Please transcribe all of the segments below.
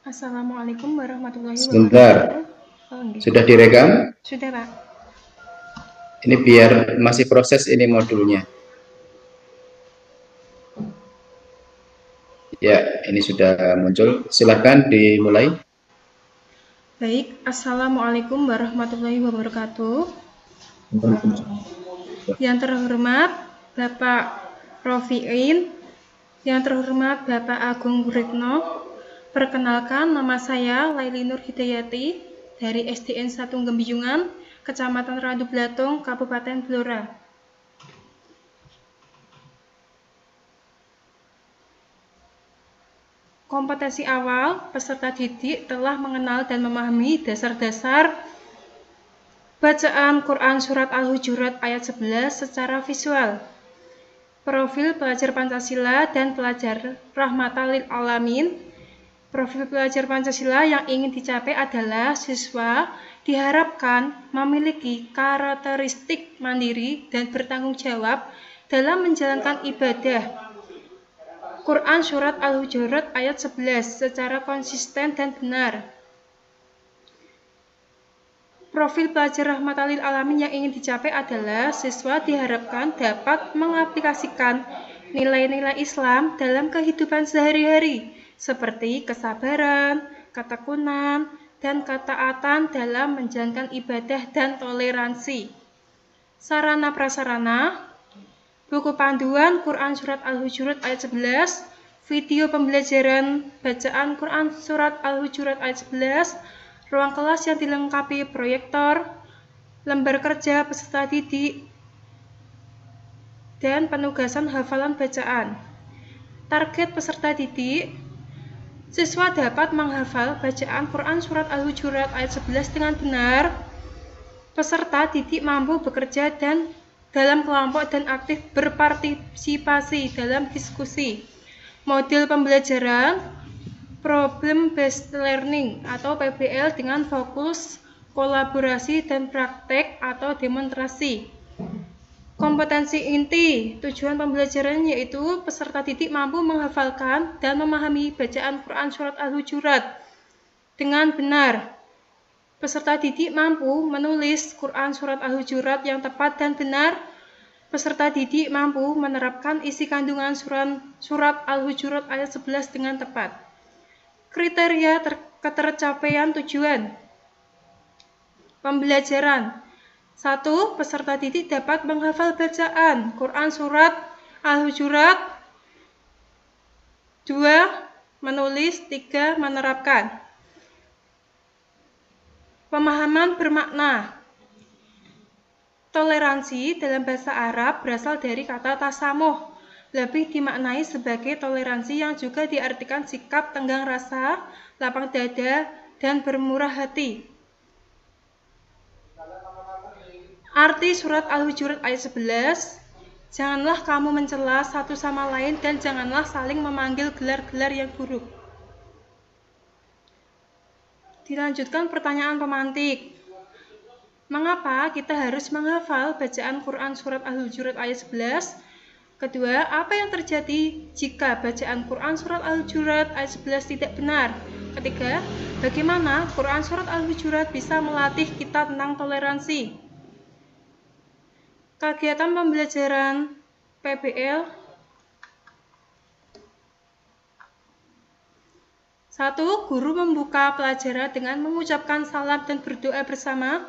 Assalamualaikum warahmatullahi Sebentar, wabarakatuh. Oh, nggih. sudah direkam? Sudah, Pak. Ini biar masih proses ini modulnya. Ya, ini sudah muncul. Silahkan dimulai. Baik, Assalamualaikum warahmatullahi wabarakatuh. Yang terhormat Bapak Rofiin, yang terhormat Bapak Agung Guritno. Perkenalkan, nama saya Laili Nur Hidayati dari SDN 1 Gembiyungan, Kecamatan Randu Blatung, Kabupaten Blora. Kompetensi awal, peserta didik telah mengenal dan memahami dasar-dasar bacaan Quran Surat Al-Hujurat ayat 11 secara visual. Profil pelajar Pancasila dan pelajar Rahmatan lil Alamin. Profil pelajar Pancasila yang ingin dicapai adalah siswa diharapkan memiliki karakteristik mandiri dan bertanggung jawab dalam menjalankan ibadah Quran Surat Al-Hujurat ayat 11 secara konsisten dan benar. Profil pelajar Rahmatan lil Alamin yang ingin dicapai adalah siswa diharapkan dapat mengaplikasikan nilai-nilai Islam dalam kehidupan sehari-hari, seperti kesabaran, ketekunan, dan ketaatan dalam menjalankan ibadah dan toleransi. Sarana prasarana, buku panduan Quran Surat Al-Hujurat ayat 11, video pembelajaran bacaan Quran Surat Al-Hujurat ayat 11, ruang kelas yang dilengkapi proyektor, lembar kerja peserta didik, dan penugasan hafalan bacaan. Target peserta didik, siswa dapat menghafal bacaan Quran Surat Al-Hujurat ayat 11 dengan benar. Peserta didik mampu bekerja dan dalam kelompok dan aktif berpartisipasi dalam diskusi. Model pembelajaran Problem Based Learning atau PBL dengan fokus kolaborasi dan praktek atau demonstrasi. Kompetensi inti tujuan pembelajaran yaitu peserta didik mampu menghafalkan dan memahami bacaan Quran Surat Al-Hujurat dengan benar. Peserta didik mampu menulis Quran Surat Al-Hujurat yang tepat dan benar. Peserta didik mampu menerapkan isi kandungan Surat Al-Hujurat ayat 11 dengan tepat. Kriteria ketercapaian tujuan pembelajaran. 1. Peserta didik dapat menghafal bacaan Quran Surat Al-Hujurat. 2. Menulis. 3. Menerapkan. Pemahaman bermakna. Toleransi dalam bahasa Arab berasal dari kata tasamuh, lebih dimaknai sebagai toleransi yang juga diartikan sikap tenggang rasa, lapang dada, dan bermurah hati. Arti Surat Al-Hujurat ayat 11, janganlah kamu mencela satu sama lain dan janganlah saling memanggil gelar-gelar yang buruk. Dilanjutkan pertanyaan pemantik. Mengapa kita harus menghafal bacaan Quran Surat Al-Hujurat ayat 11? Kedua, apa yang terjadi jika bacaan Quran Surat Al-Hujurat ayat 11 tidak benar? Ketiga, bagaimana Quran Surat Al-Hujurat bisa melatih kita tentang toleransi? Kegiatan pembelajaran PBL. 1. Guru membuka pelajaran dengan mengucapkan salam dan berdoa bersama.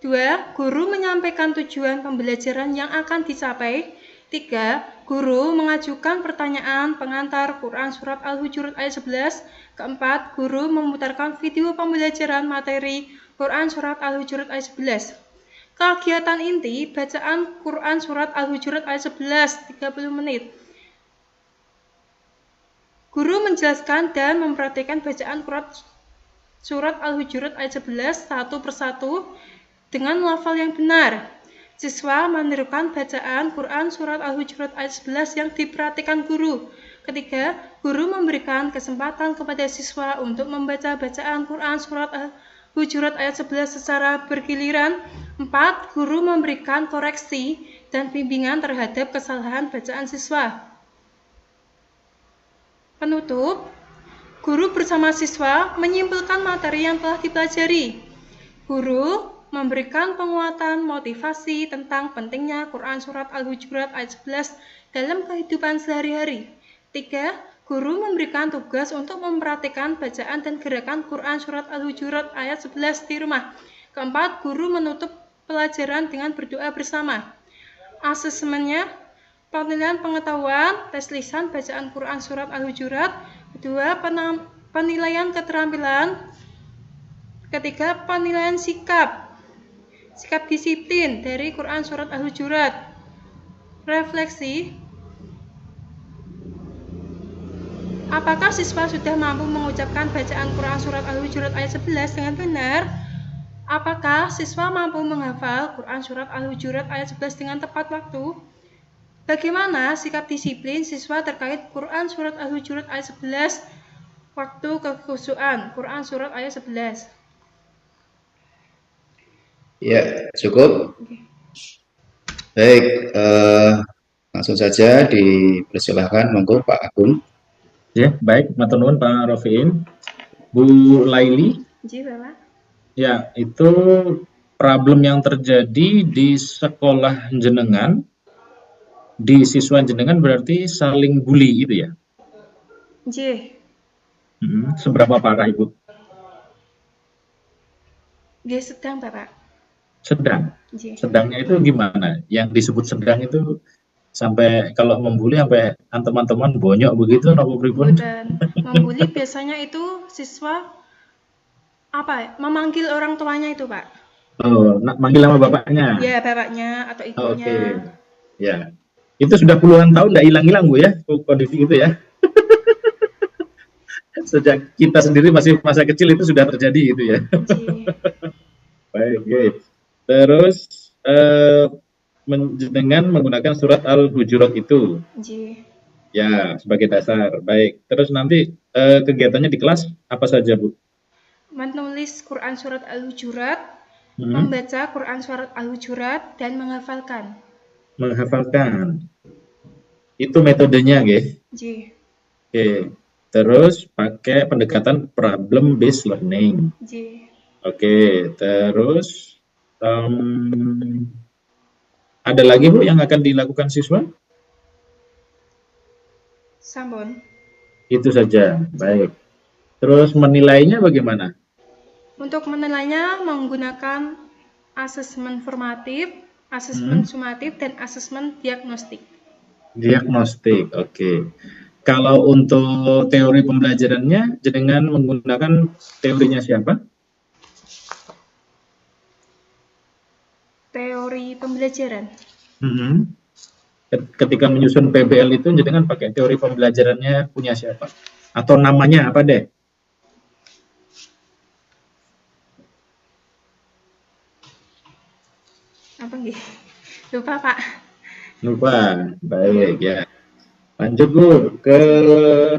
2. Guru menyampaikan tujuan pembelajaran yang akan dicapai. 3. Guru mengajukan pertanyaan pengantar Quran Surat Al-Hujurat ayat 11. Keempat, guru memutarkan video pembelajaran materi Quran Surat Al-Hujurat ayat 11. Kegiatan inti bacaan Quran Surat Al-Hujurat ayat 11, 30 menit. Guru menjelaskan dan mempraktikkan bacaan Quran Surat Al-Hujurat ayat 11 satu persatu dengan lafal yang benar. Siswa menirukan bacaan Quran Surat Al-Hujurat ayat 11 yang diperhatikan guru. Ketiga, guru memberikan kesempatan kepada siswa untuk membaca bacaan Quran Surat Al-Hujurat ayat 11 secara bergiliran. 4. Guru memberikan koreksi dan bimbingan terhadap kesalahan bacaan siswa. Penutup, Guru bersama siswa menyimpulkan materi yang telah dipelajari. Guru memberikan penguatan motivasi tentang pentingnya Quran Surat Al-Hujurat ayat 11 dalam kehidupan sehari-hari. 3. Guru memberikan tugas untuk memperhatikan bacaan dan gerakan Quran Surat Al-Hujurat ayat 11 di rumah. 4. Guru menutup pelajaran dengan berdoa bersama. Asesmennya, penilaian pengetahuan, tes lisan bacaan Quran Surat Al-Hujurat. 2. Penilaian keterampilan. 3. Penilaian sikap disiplin dari Quran Surat Al-Hujurat. Refleksi, apakah siswa sudah mampu mengucapkan bacaan Quran Surat Al-Hujurat ayat 11 dengan benar? Apakah siswa mampu menghafal Quran Surat Al-Hujurat ayat 11 dengan tepat waktu? Bagaimana sikap disiplin siswa terkait Quran Surat Al-Hujurat ayat 11 waktu kekhusyuan Quran Surat ayat 11? Ya, cukup. Baik, langsung saja dipersilahkan, monggo Pak Agun. Ya, baik, matur nuwun Pak Rofiin. Bu Laili. Ji, Bapak. Ya, itu problem yang terjadi di sekolah jenengan, di siswa jenengan berarti saling bully itu ya? Ji. Seberapa parah Ibu? Dia sedang, Bapak. Sedang? Ji. Sedangnya itu gimana? Yang disebut sedang itu sampai kalau membuli sampai teman-teman bonyok begitu nopo pripun? Dan membuli biasanya itu siswa memanggil orang tuanya itu, Pak. Oh, manggil nama bapaknya? Ya, bapaknya atau ibunya. Oke. Ya. Itu sudah puluhan tahun tidak hilang-hilang Bu ya, kondisi itu ya. Sejak kita sendiri masih masa kecil itu sudah terjadi itu ya. Baik, okay. Terus dengan menggunakan surat Al-Hujurat itu. Ji. Ya, sebagai dasar. Baik. Terus nanti kegiatannya di kelas apa saja, Bu? Menulis Quran Surat Al-Hujurat, membaca Quran Surat Al-Hujurat, dan menghafalkan. Menghafalkan. Itu metodenya, nggih? Ji. Oke. Terus pakai pendekatan problem based learning. Ji. Oke. Terus ada lagi Bu yang akan dilakukan siswa? Sampun. Itu saja. Baik. Terus menilainya bagaimana? Untuk menilainya menggunakan asesmen formatif, asesmen sumatif, dan asesmen diagnostik. Diagnostik, oke. Kalau untuk teori pembelajarannya, jenengan menggunakan teorinya siapa? Teori pembelajaran. Ketika menyusun PBL itu, jenengan pakai teori pembelajarannya punya siapa? Atau namanya apa deh? Apa nggih? Lupa, Pak. Lupa, baik ya. Lanjut Bu, ke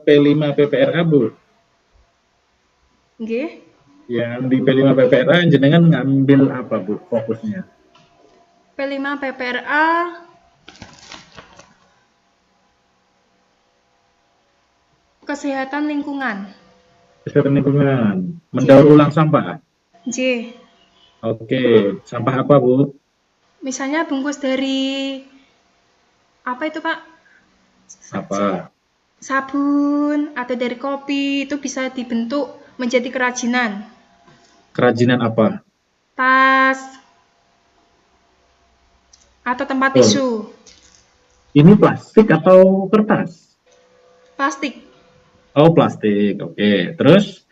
P5 PPRA Bu. Nggih. Yang di P5 PPRA jenengan ngambil apa Bu fokusnya? P5 PPRA kesehatan lingkungan. Kesehatan lingkungan, mendaur ulang sampah. J. Oke, sampah apa Bu? Misalnya bungkus dari apa itu Pak? Apa? Sabun atau dari kopi itu bisa dibentuk menjadi kerajinan. Kerajinan apa? Tas atau tempat tisu. Ini plastik atau kertas? Plastik. Oh, plastik. Oke. Terus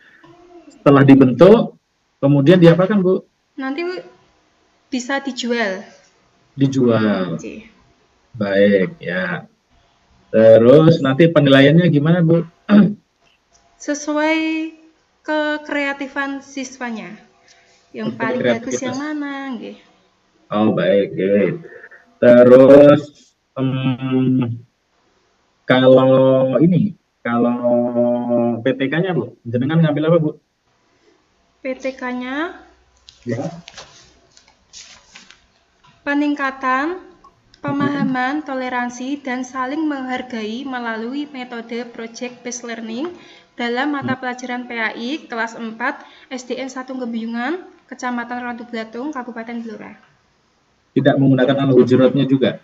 setelah dibentuk, kemudian diapakan Bu? Nanti bisa dijual. Dijual. Oke. Baik ya. Terus nanti penilaiannya gimana Bu? Sesuai kekreatifan siswanya. Yang paling bagus yang mana? Nggih. Oh baik. Terus kalau PTK-nya Bu, jenengan ngambil apa Bu? PTK-nya ya. Peningkatan pemahaman, toleransi, dan saling menghargai melalui metode project based learning, dalam mata pelajaran PAI kelas 4 SDN 1 Gebuyungan, Kecamatan Ratu Blatung, Kabupaten Blora. Tidak menggunakan al-hujuratnya juga?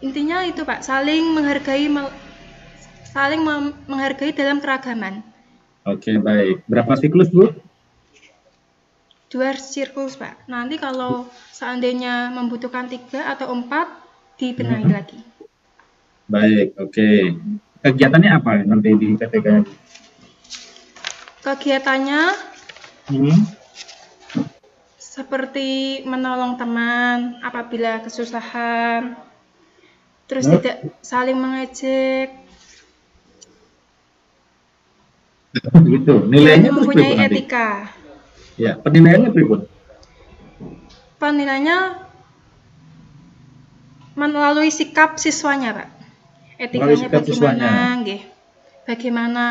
Intinya itu Pak, saling menghargai dalam keragaman. Oke, baik. Berapa siklus, Bu? 2 siklus Pak. Nanti kalau seandainya membutuhkan 3 atau 4, dibenahi lagi. Baik, oke. Kegiatannya apa nanti di PTK? Kegiatannya seperti menolong teman apabila kesusahan, terus tidak saling mengejek, gitu. Nilainya terus mempunyai berapa nanti? etika. Ya, penilaiannya berapa? Penilaiannya melalui sikap siswanya, Pak. Etikanya sikap siswanya. bagaimana, nggih. Bagaimana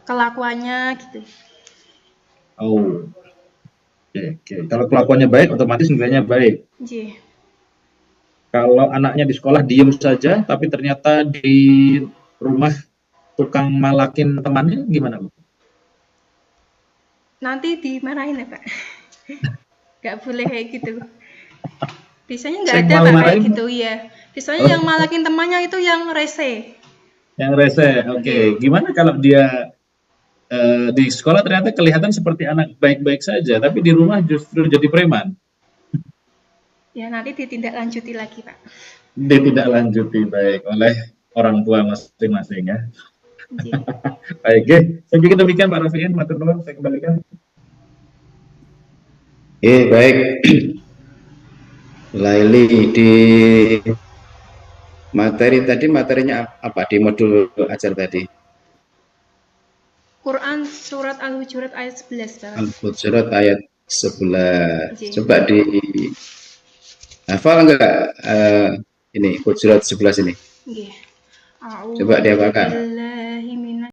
kelakuannya gitu. Oh. Oke. Kalau kelakuannya baik, otomatis nilainya baik. Nggih. Kalau anaknya di sekolah diem saja, tapi ternyata di rumah tukang malakin temannya, gimana, Bu? Nanti dimarahin ya, Pak. Nggak boleh kayak gitu. Biasanya nggak ada Pak kayak gitu ya. Biasanya yang malakin temannya itu yang rese. Yang rese, oke. Gimana kalau dia di sekolah ternyata kelihatan seperti anak baik-baik saja, tapi di rumah justru jadi preman? Ya nanti ditindaklanjuti lagi Pak. Ditindaklanjuti baik oleh orang tua masing-masing ya. Baik, saya pikir demikian Pak Rafiin, matur nuwun, saya kembalikan. Baik. Laili, di materi tadi, materinya apa di modul ajar tadi? Quran surat Al-Hujurat ayat 11 Pak. Al-Hujurat ayat 11. Coba di hafal enggak ini Hujurat 11 ini? Nggih. Coba dihafalkan.